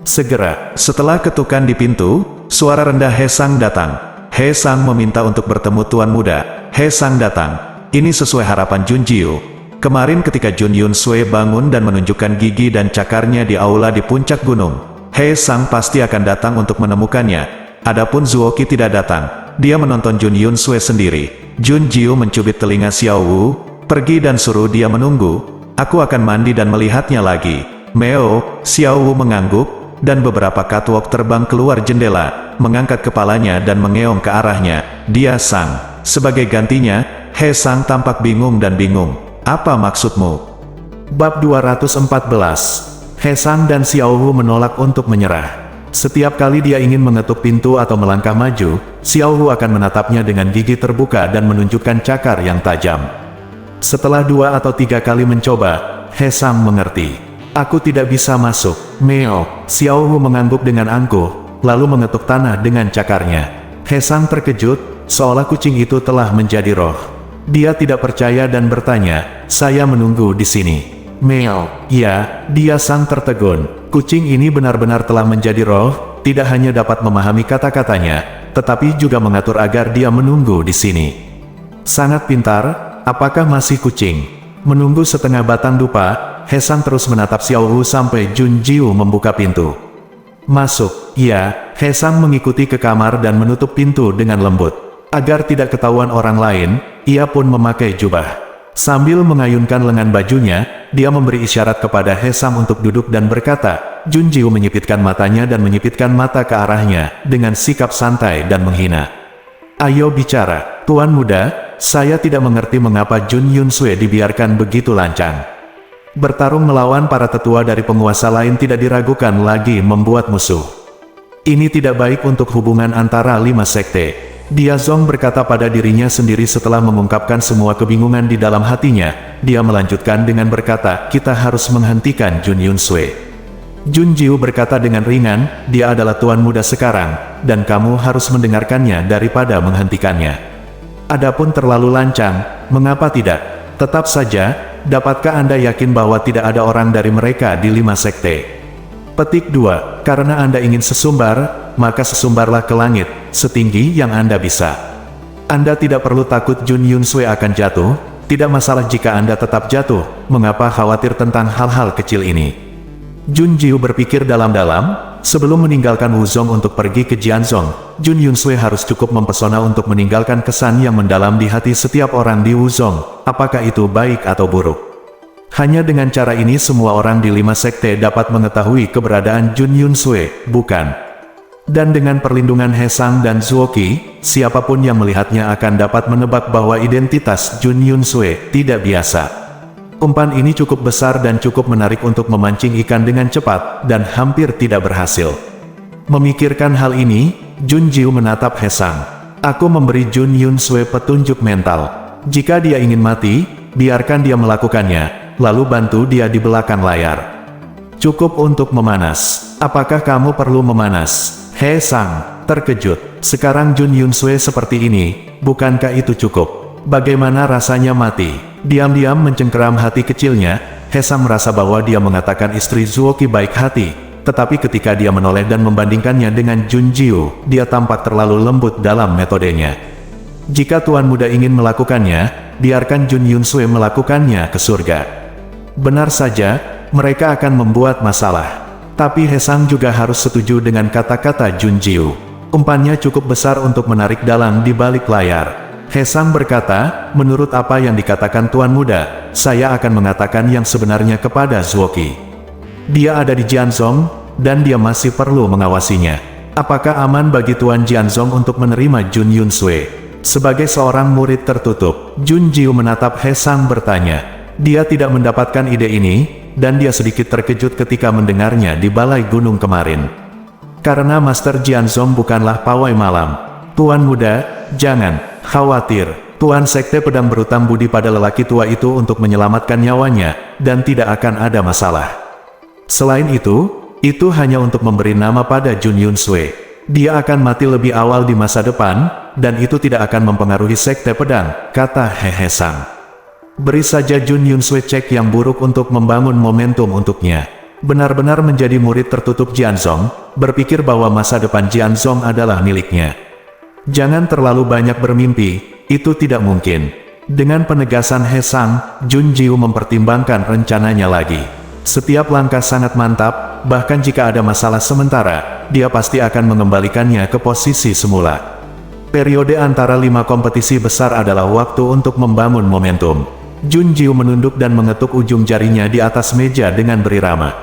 Segera, setelah ketukan di pintu, suara rendah He Sang datang. He Sang meminta untuk bertemu Tuan Muda. He Sang datang. Ini sesuai harapan Jun Jiu. Kemarin ketika Jun Yun Sui bangun dan menunjukkan gigi dan cakarnya di aula di puncak gunung, He Sang pasti akan datang untuk menemukannya. Adapun Zuoqi tidak datang. Dia menonton Jun Yun Sui sendiri. Jun Jiu mencubit telinga Xiao Wu. Pergi dan suruh dia menunggu. Aku akan mandi dan melihatnya lagi. Meo, Xiao Wu mengangguk, dan beberapa catwalk terbang keluar jendela, mengangkat kepalanya dan mengeong ke arahnya. Dia Sang. Sebagai gantinya, He Sang tampak bingung dan bingung. Apa maksudmu? Bab 214. He Sang dan Xiao Wu menolak untuk menyerah. Setiap kali dia ingin mengetuk pintu atau melangkah maju, Xiao Wu akan menatapnya dengan gigi terbuka dan menunjukkan cakar yang tajam. Setelah 2 atau 3 kali mencoba, He Sang mengerti. Aku tidak bisa masuk. Meo, Xiao Wu mengangguk dengan angkuh, lalu mengetuk tanah dengan cakarnya. He Sang terkejut, seolah kucing itu telah menjadi roh. Dia tidak percaya dan bertanya, saya menunggu di sini. Meo, ya, dia Sang tertegun. Kucing ini benar-benar telah menjadi roh, tidak hanya dapat memahami kata-katanya, tetapi juga mengatur agar dia menunggu di sini. Sangat pintar, apakah masih kucing? Menunggu setengah batang dupa, He Sang terus menatap Xiao Wu sampai Jun Jiu membuka pintu. Masuk, ya, He Sang mengikuti ke kamar dan menutup pintu dengan lembut. Agar tidak ketahuan orang lain, ia pun memakai jubah. Sambil mengayunkan lengan bajunya, dia memberi isyarat kepada He Sang untuk duduk dan berkata. Jun Jiu menyipitkan matanya dan menyipitkan mata ke arahnya, dengan sikap santai dan menghina. Ayo bicara, Tuan Muda, saya tidak mengerti mengapa Jun Yun Sui dibiarkan begitu lancang. Bertarung melawan para tetua dari penguasa lain tidak diragukan lagi membuat musuh. Ini tidak baik untuk hubungan antara 5 sekte. Dia Zong berkata pada dirinya sendiri setelah mengungkapkan semua kebingungan di dalam hatinya. Dia melanjutkan dengan berkata, kita harus menghentikan Jun Yun Sui. Jun Jiu berkata dengan ringan, dia adalah Tuan Muda sekarang, dan kamu harus mendengarkannya daripada menghentikannya. Adapun terlalu lancang, mengapa tidak? Tetap saja, dapatkah Anda yakin bahwa tidak ada orang dari mereka di 5 sekte? Petik 2, karena Anda ingin sesumbar, maka sesumbarlah ke langit, setinggi yang Anda bisa. Anda tidak perlu takut Jun Yun Sui akan jatuh, tidak masalah jika Anda tetap jatuh, mengapa khawatir tentang hal-hal kecil ini? Jun Jiu berpikir dalam-dalam, sebelum meninggalkan Wuzong untuk pergi ke Jianzhong, Jun Yun Sui harus cukup mempesona untuk meninggalkan kesan yang mendalam di hati setiap orang di Wuzong, apakah itu baik atau buruk. Hanya dengan cara ini semua orang di 5 sekte dapat mengetahui keberadaan Jun Yun Sui, bukan? Dan dengan perlindungan He Sang dan Zuoqi, siapapun yang melihatnya akan dapat menebak bahwa identitas Jun Yun Sui tidak biasa. Umpan ini cukup besar dan cukup menarik untuk memancing ikan dengan cepat, dan hampir tidak berhasil. Memikirkan hal ini, Jun Jiu menatap He Sang. Aku memberi Jun Yun Sui petunjuk mental. Jika dia ingin mati, biarkan dia melakukannya, lalu bantu dia di belakang layar. Cukup untuk memanas. Apakah kamu perlu memanas? He Sang terkejut. Sekarang Jun Yun Sui seperti ini, bukankah itu cukup? Bagaimana rasanya mati? Diam-diam mencengkeram hati kecilnya, He Sang merasa bahwa dia mengatakan istri Zuoqi baik hati, tetapi ketika dia menoleh dan membandingkannya dengan Jun Jiu, dia tampak terlalu lembut dalam metodenya. Jika Tuan Muda ingin melakukannya, biarkan Jun Yun Sui melakukannya ke surga. Benar saja, mereka akan membuat masalah. Tapi He Sang juga harus setuju dengan kata-kata Jun Jiu. Umpannya cukup besar untuk menarik dalang di balik layar. He Sang berkata, menurut apa yang dikatakan Tuan Muda, saya akan mengatakan yang sebenarnya kepada Zuoqi. Dia ada di Jianzhong, dan dia masih perlu mengawasinya. Apakah aman bagi Tuan Jianzhong untuk menerima Jun Yun Sui? Sebagai seorang murid tertutup, Jun Jiu menatap He Sang bertanya. Dia tidak mendapatkan ide ini, dan dia sedikit terkejut ketika mendengarnya di balai gunung kemarin. Karena Master Jianzhong bukanlah pawai malam. Tuan Muda, jangan khawatir, Tuan Sekte Pedang berutang budi pada lelaki tua itu untuk menyelamatkan nyawanya, dan tidak akan ada masalah. Selain itu hanya untuk memberi nama pada Jun Yun Sui. Dia akan mati lebih awal di masa depan, dan itu tidak akan mempengaruhi Sekte Pedang, kata Hehe Sang. Beri saja Jun Yun Sui cek yang buruk untuk membangun momentum untuknya. Benar-benar menjadi murid tertutup Jianzong, berpikir bahwa masa depan Jianzong adalah miliknya. Jangan terlalu banyak bermimpi, itu tidak mungkin. Dengan penegasan He Sang, Jun Jiu mempertimbangkan rencananya lagi. Setiap langkah sangat mantap, bahkan jika ada masalah sementara, dia pasti akan mengembalikannya ke posisi semula. Periode antara 5 kompetisi besar adalah waktu untuk membangun momentum. Jun Jiu menunduk dan mengetuk ujung jarinya di atas meja dengan berirama.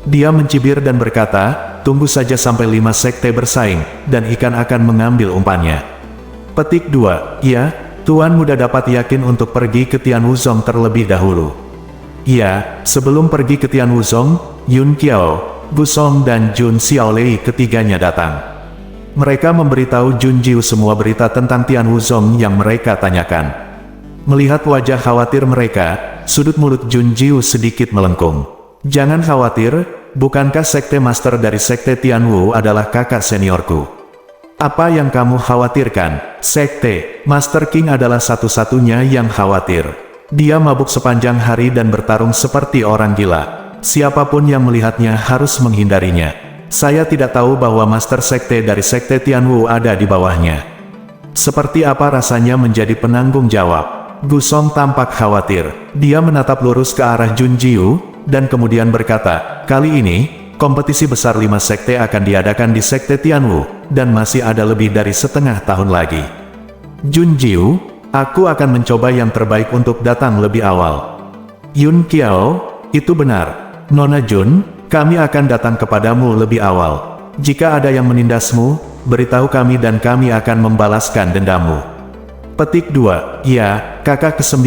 Dia mencibir dan berkata, tunggu saja sampai 5 sekte bersaing, dan ikan akan mengambil umpannya. Petik 2. Ya, Tuan Muda dapat yakin untuk pergi ke Tian Wuzong terlebih dahulu. Ya, sebelum pergi ke Tian Wuzong, Yun Qiao, Gu Song dan Jun Xiaolei ketiganya datang. Mereka memberitahu Jun Jiu semua berita tentang Tian Wuzong yang mereka tanyakan. Melihat wajah khawatir mereka, sudut mulut Jun Jiu sedikit melengkung. Jangan khawatir, bukankah Sekte Master dari Sekte Tianwu adalah kakak seniorku? Apa yang kamu khawatirkan? Sekte Master King adalah satu-satunya yang khawatir. Dia mabuk sepanjang hari dan bertarung seperti orang gila. Siapapun yang melihatnya harus menghindarinya. Saya tidak tahu bahwa Master Sekte dari Sekte Tianwu ada di bawahnya. Seperti apa rasanya menjadi penanggung jawab? Gu Song tampak khawatir. Dia menatap lurus ke arah Jun Jiu, dan kemudian berkata, kali ini, kompetisi besar 5 sekte akan diadakan di Sekte Tianwu, dan masih ada lebih dari setengah tahun lagi. Jun Jiu, aku akan mencoba yang terbaik untuk datang lebih awal. Yun Qiao, itu benar. Nona Jun, kami akan datang kepadamu lebih awal. Jika ada yang menindasmu, beritahu kami dan kami akan membalaskan dendammu. Petik 2. Ya, kakak ke-9,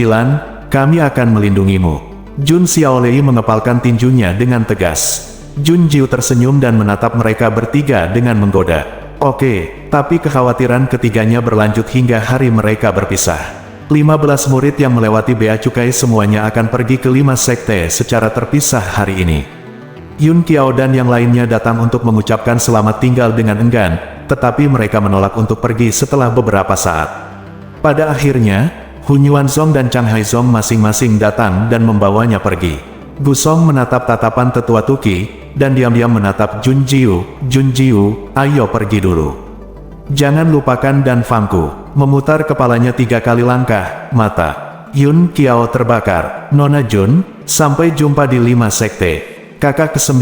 kami akan melindungimu. Jun Xiaolei mengepalkan tinjunya dengan tegas. Jun Jiu tersenyum dan menatap mereka bertiga dengan menggoda. Oke, tapi kekhawatiran ketiganya berlanjut hingga hari mereka berpisah. 15 murid yang melewati bea cukai semuanya akan pergi ke 5 sekte secara terpisah hari ini. Yun Qiao dan yang lainnya datang untuk mengucapkan selamat tinggal dengan enggan, tetapi mereka menolak untuk pergi setelah beberapa saat. Pada akhirnya, Hun Yuanzong dan Chang Haizong masing-masing datang dan membawanya pergi. Gu Song menatap tatapan tetua Tuki, dan diam-diam menatap Jun Jiu. Jun Jiu, ayo pergi dulu. Jangan lupakan Dan Fangku. Memutar kepalanya 3 kali langkah, mata Yun Qiao terbakar. Nona Jun, sampai jumpa di 5 sekte. Kakak ke-9,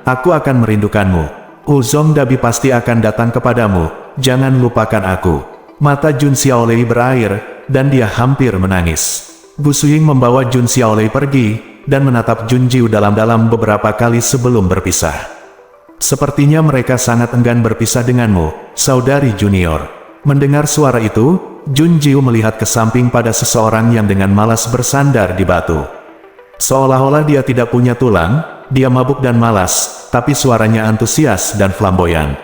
aku akan merindukanmu. Uzong Dabi pasti akan datang kepadamu, jangan lupakan aku. Mata Jun Xiaolei berair, dan dia hampir menangis. Gu Suying membawa Jun Xiaolei pergi, dan menatap Jun Jiu dalam-dalam beberapa kali sebelum berpisah. Sepertinya mereka sangat enggan berpisah denganmu, saudari junior. Mendengar suara itu, Jun Jiu melihat ke samping pada seseorang yang dengan malas bersandar di batu. Seolah-olah dia tidak punya tulang, dia mabuk dan malas, tapi suaranya antusias dan flamboyan.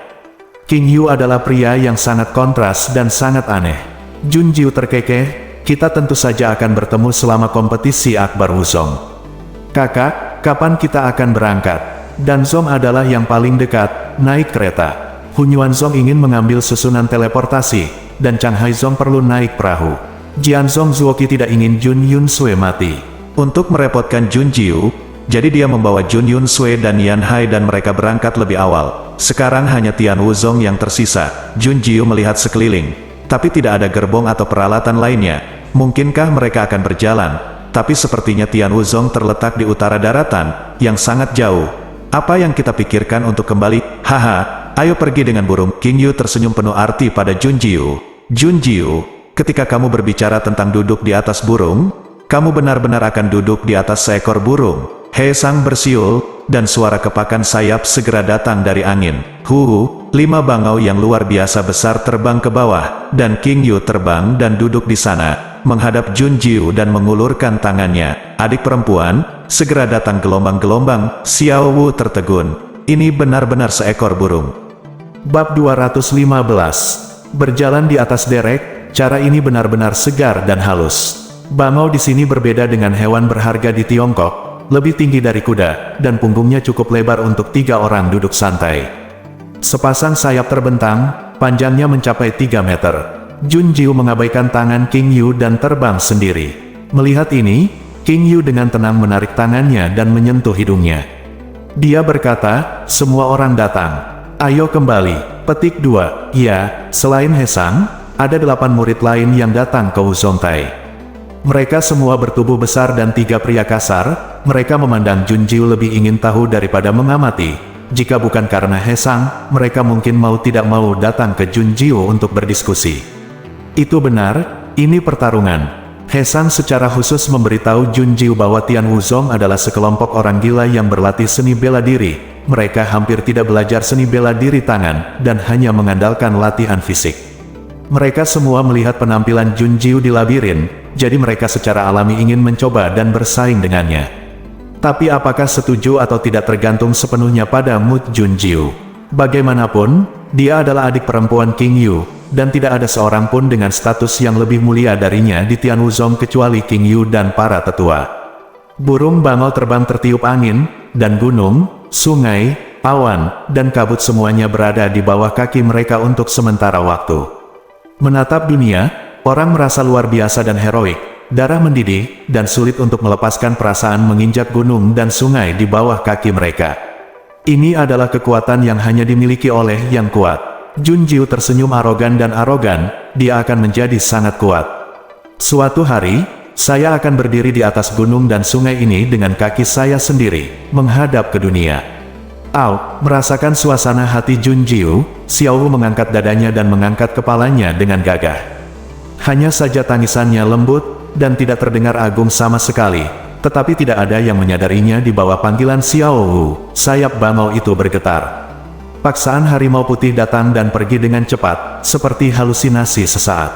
King Yu adalah pria yang sangat kontras dan sangat aneh. Jun Jiu terkekeh, kita tentu saja akan bertemu selama kompetisi Akbar Wuzong. Kakak, kapan kita akan berangkat? Dan Zong adalah yang paling dekat, naik kereta. Hun Yuanzong ingin mengambil susunan teleportasi, dan Chang Haizong perlu naik perahu. Jianzong Zuoqi tidak ingin Jun Yun Sui mati. Untuk merepotkan Jun Jiu, jadi dia membawa Jun Yun Sui dan Yan Hai dan mereka berangkat lebih awal. Sekarang hanya Tian Wuzong yang tersisa. Jun Jiu melihat sekeliling, tapi tidak ada gerbong atau peralatan lainnya. Mungkinkah mereka akan berjalan? Tapi sepertinya Tian Wuzong terletak di utara daratan, yang sangat jauh. Apa yang kita pikirkan untuk kembali? Haha, ayo pergi dengan burung. King Yu tersenyum penuh arti pada Jun Jiu. Jun Jiu, ketika kamu berbicara tentang duduk di atas burung, kamu benar-benar akan duduk di atas seekor burung. He Sang bersiul, dan suara kepakan sayap segera datang dari angin. 5 bangau yang luar biasa besar terbang ke bawah, dan King Yu terbang dan duduk di sana, menghadap Jun Jiu dan mengulurkan tangannya. Adik perempuan, segera datang gelombang-gelombang. Xiao Wu tertegun. Ini benar-benar seekor burung. Bab 215. Berjalan di atas derek, Cara ini benar-benar segar dan halus. Bangau di sini berbeda dengan hewan berharga di Tiongkok, lebih tinggi dari kuda, dan punggungnya cukup lebar untuk 3 orang duduk santai. Sepasang sayap terbentang, panjangnya mencapai 3 meter. Jun Jiu mengabaikan tangan King Yu dan terbang sendiri. Melihat ini, King Yu dengan tenang menarik tangannya dan menyentuh hidungnya. Dia berkata, "Semua orang datang. Ayo kembali." Petik 2. Ya, selain Hesang, ada 8 murid lain yang datang ke Wuzongtai. Mereka semua bertubuh besar dan 3 pria kasar. Mereka memandang Jun Jiu lebih ingin tahu daripada mengamati. Jika bukan karena Hesang, mereka mungkin mau tidak mau datang ke Jun Jiu untuk berdiskusi. Itu benar, ini pertarungan. Hesang secara khusus memberitahu Jun Jiu bahwa Tian Wuzong adalah sekelompok orang gila yang berlatih seni bela diri. Mereka hampir tidak belajar seni bela diri tangan, dan hanya mengandalkan latihan fisik. Mereka semua melihat penampilan Jun Jiu di labirin, jadi mereka secara alami ingin mencoba dan bersaing dengannya. Tapi apakah setuju atau tidak tergantung sepenuhnya pada mood Jun Jiu. Bagaimanapun, dia adalah adik perempuan King Yu, dan tidak ada seorang pun dengan status yang lebih mulia darinya di Tian Wuzong kecuali King Yu dan para tetua. Burung bangau terbang tertiup angin, dan gunung, sungai, awan, dan kabut semuanya berada di bawah kaki mereka untuk sementara waktu. Menatap dunia, orang merasa luar biasa dan heroik, darah mendidih, dan sulit untuk melepaskan perasaan menginjak gunung dan sungai di bawah kaki mereka. Ini adalah kekuatan yang hanya dimiliki oleh yang kuat. Jun Jiu tersenyum arogan, dia akan menjadi sangat kuat. Suatu hari, saya akan berdiri di atas gunung dan sungai ini dengan kaki saya sendiri, menghadap ke dunia. Merasakan suasana hati Jun Jiu, Xiao Wu mengangkat dadanya dan mengangkat kepalanya dengan gagah. Hanya saja tangisannya lembut, dan tidak terdengar agung sama sekali, tetapi tidak ada yang menyadarinya di bawah panggilan Xiao Wu. Sayap bangau itu bergetar. Paksaan harimau putih datang dan pergi dengan cepat, seperti halusinasi sesaat.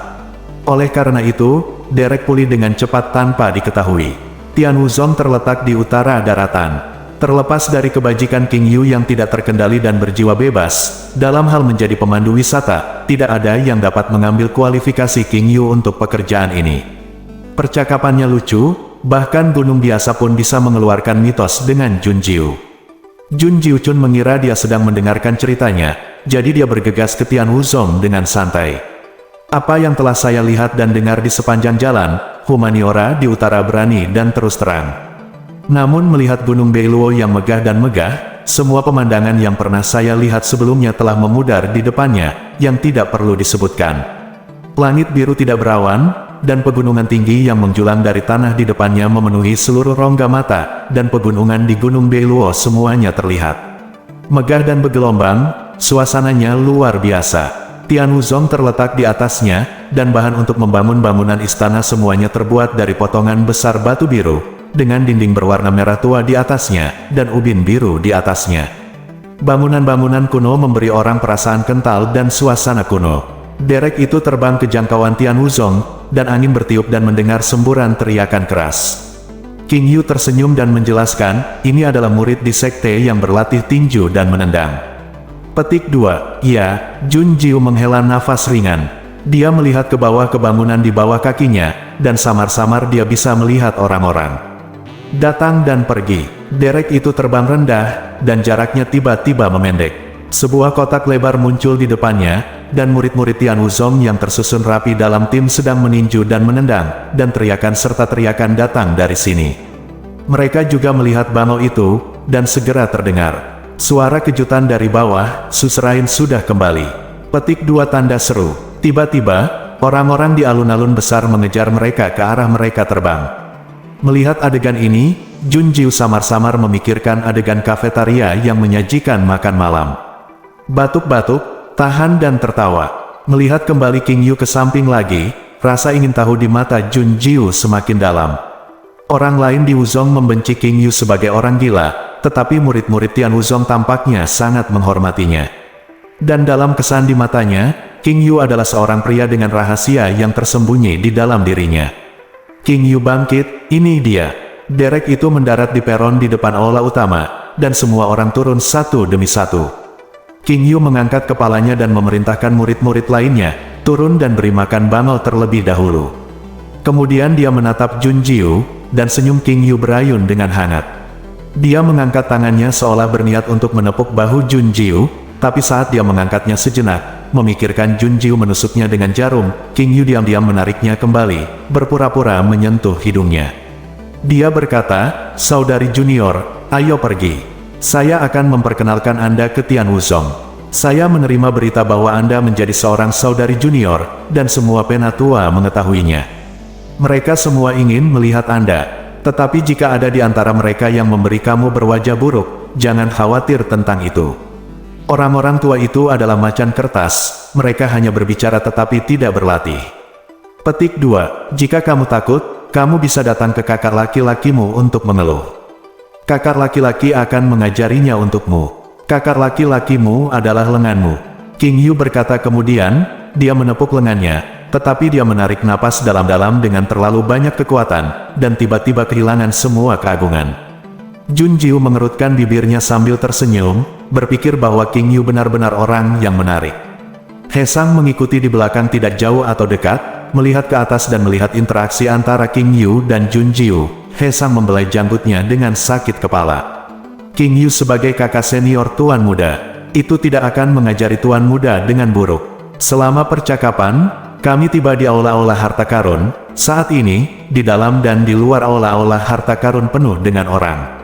Oleh karena itu, derek pulih dengan cepat tanpa diketahui. Tian Wuzong terletak di utara daratan. Terlepas dari kebajikan King Yu yang tidak terkendali dan berjiwa bebas, dalam hal menjadi pemandu wisata, tidak ada yang dapat mengambil kualifikasi King Yu untuk pekerjaan ini. Percakapannya lucu, bahkan gunung biasa pun bisa mengeluarkan mitos dengan Jun Jiu. Jun Jiu Chun mengira dia sedang mendengarkan ceritanya, jadi dia bergegas ke Tian Wuzong dengan santai. Apa yang telah saya lihat dan dengar di sepanjang jalan, humaniora di utara berani dan terus terang. Namun melihat Gunung Beiluo yang megah dan megah, semua pemandangan yang pernah saya lihat sebelumnya telah memudar di depannya, yang tidak perlu disebutkan. Langit biru tidak berawan, dan pegunungan tinggi yang menjulang dari tanah di depannya memenuhi seluruh rongga mata, dan pegunungan di Gunung Beiluo semuanya terlihat megah dan bergelombang. Suasananya luar biasa. Tian Wuzong terletak di atasnya, dan bahan untuk membangun bangunan istana semuanya terbuat dari potongan besar batu biru, dengan dinding berwarna merah tua di atasnya, dan ubin biru di atasnya. Bangunan-bangunan kuno memberi orang perasaan kental dan suasana kuno. Derek itu terbang ke jangkauan Tian Wuzong, dan angin bertiup dan mendengar semburan teriakan keras. King Yu tersenyum dan menjelaskan, ini adalah murid di sekte yang berlatih tinju dan menendang. Petik 2. Ya, Jun Jiu menghela nafas ringan. Dia melihat ke bawah ke bangunan di bawah kakinya, dan samar-samar dia bisa melihat orang-orang datang dan pergi. Derek itu terbang rendah, dan jaraknya tiba-tiba memendek. Sebuah kotak lebar muncul di depannya, dan murid-murid Tian Wuzong yang tersusun rapi dalam tim sedang meninju dan menendang, dan teriakan serta teriakan datang dari sini. Mereka juga melihat bangau itu, dan segera terdengar suara kejutan dari bawah, Suserain sudah kembali. Petik 2 tanda seru. Tiba-tiba, orang-orang di alun-alun besar mengejar mereka ke arah mereka terbang. Melihat adegan ini, Jun Jiu samar-samar memikirkan adegan kafetaria yang menyajikan makan malam. Batuk-batuk, tahan dan tertawa. Melihat kembali King Yu ke samping lagi, rasa ingin tahu di mata Jun Jiu semakin dalam. Orang lain di Wuzong membenci King Yu sebagai orang gila, tetapi murid-murid Tian Wuzong tampaknya sangat menghormatinya. Dan dalam kesan di matanya, King Yu adalah seorang pria dengan rahasia yang tersembunyi di dalam dirinya. King Yu bangkit, ini dia. Derek itu mendarat di peron di depan aula utama, dan semua orang turun satu demi satu. King Yu mengangkat kepalanya dan memerintahkan murid-murid lainnya, turun dan beri makan bangau terlebih dahulu. Kemudian dia menatap Jun Jiu, dan senyum King Yu berayun dengan hangat. Dia mengangkat tangannya seolah berniat untuk menepuk bahu Jun Jiu, tapi saat dia mengangkatnya sejenak, memikirkan Jun Jiu menusuknya dengan jarum, King Yu diam-diam menariknya kembali, berpura-pura menyentuh hidungnya. Dia berkata, "Saudari junior, ayo pergi. Saya akan memperkenalkan Anda ke Tian Wuzong. Saya menerima berita bahwa Anda menjadi seorang saudari junior, dan semua penatua mengetahuinya. Mereka semua ingin melihat Anda, tetapi jika ada di antara mereka yang memberi kamu berwajah buruk, jangan khawatir tentang itu. Orang-orang tua itu adalah macan kertas, mereka hanya berbicara tetapi tidak berlatih." Petik 2. Jika kamu takut, kamu bisa datang ke kakak laki-lakimu untuk mengeluh. Kakak laki-laki akan mengajarinya untukmu. Kakak laki-lakimu adalah lenganmu. King Yu berkata kemudian, dia menepuk lengannya, tetapi dia menarik napas dalam-dalam dengan terlalu banyak kekuatan, dan tiba-tiba kehilangan semua keagungan. Jun Jiu mengerutkan bibirnya sambil tersenyum, berpikir bahwa King Yu benar-benar orang yang menarik. He Sang mengikuti di belakang tidak jauh atau dekat, melihat ke atas dan melihat interaksi antara King Yu dan Jun Jiu. He Sang membelai janggutnya dengan sakit kepala. King Yu sebagai kakak senior tuan muda, itu tidak akan mengajari tuan muda dengan buruk. Selama percakapan, kami tiba di aula-aula harta karun. Saat ini, di dalam dan di luar aula-aula harta karun penuh dengan orang.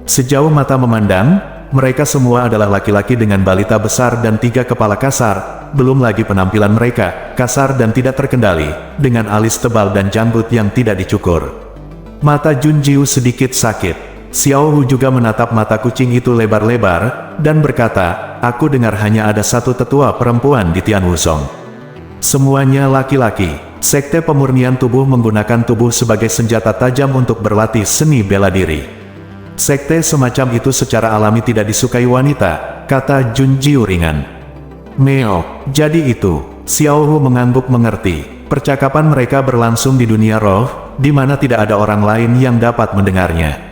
Sejauh mata memandang, mereka semua adalah laki-laki dengan balita besar dan 3 kepala kasar, belum lagi penampilan mereka, kasar dan tidak terkendali, dengan alis tebal dan janggut yang tidak dicukur. Mata Jun Jiu sedikit sakit. Xiao Hu juga menatap mata kucing itu lebar-lebar, dan berkata, "Aku dengar hanya ada satu tetua perempuan di Tian Wuzong. Semuanya laki-laki." Sekte pemurnian tubuh menggunakan tubuh sebagai senjata tajam untuk berlatih seni bela diri. Sekte semacam itu secara alami tidak disukai wanita, kata Jun Jiu ringan. "Meo, jadi itu." Xiao Hu mengangguk mengerti. Percakapan mereka berlangsung di dunia roh, di mana tidak ada orang lain yang dapat mendengarnya.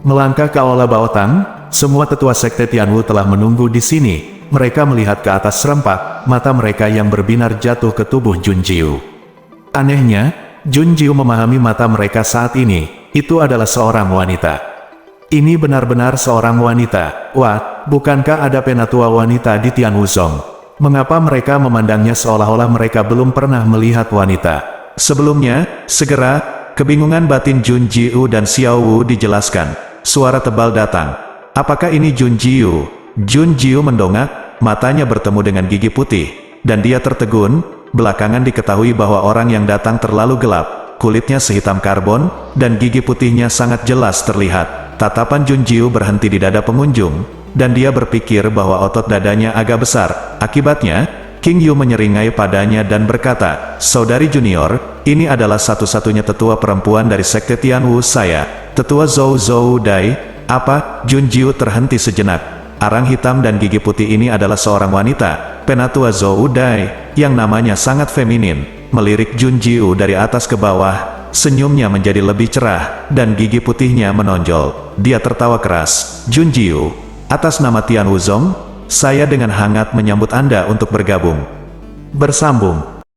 Melangkah ke aula Baotang, semua tetua sekte Tianwu telah menunggu di sini. Mereka melihat ke atas serempak, mata mereka yang berbinar jatuh ke tubuh Jun Jiu. Anehnya, Jun Jiu memahami mata mereka saat ini, itu adalah seorang wanita. Ini benar-benar seorang wanita. Wah, bukankah ada penatua wanita di Tian Wuzong? Mengapa mereka memandangnya seolah-olah mereka belum pernah melihat wanita? Sebelumnya, segera, kebingungan batin Jun Jiu dan Xiao Wu dijelaskan. Suara tebal datang. Apakah ini Jun Jiu? Jun Jiu mendongak, matanya bertemu dengan gigi putih, dan dia tertegun. Belakangan diketahui bahwa orang yang datang terlalu gelap, kulitnya sehitam karbon, dan gigi putihnya sangat jelas terlihat. Tatapan Jun Jiu berhenti di dada pengunjung, dan dia berpikir bahwa otot dadanya agak besar. Akibatnya, King Yu menyeringai padanya dan berkata, "Saudari junior, ini adalah satu-satunya tetua perempuan dari sekte Tianwu saya, tetua Zhou Zhou Dai." Apa? Jun Jiu terhenti sejenak. Arang hitam dan gigi putih ini adalah seorang wanita, penatua Zhou Dai, yang namanya sangat feminin. Melirik Jun Jiu dari atas ke bawah, senyumnya menjadi lebih cerah, dan gigi putihnya menonjol. Dia tertawa keras. "Jun Jiu, atas nama Tian Wuzong, saya dengan hangat menyambut Anda untuk bergabung." Bersambung.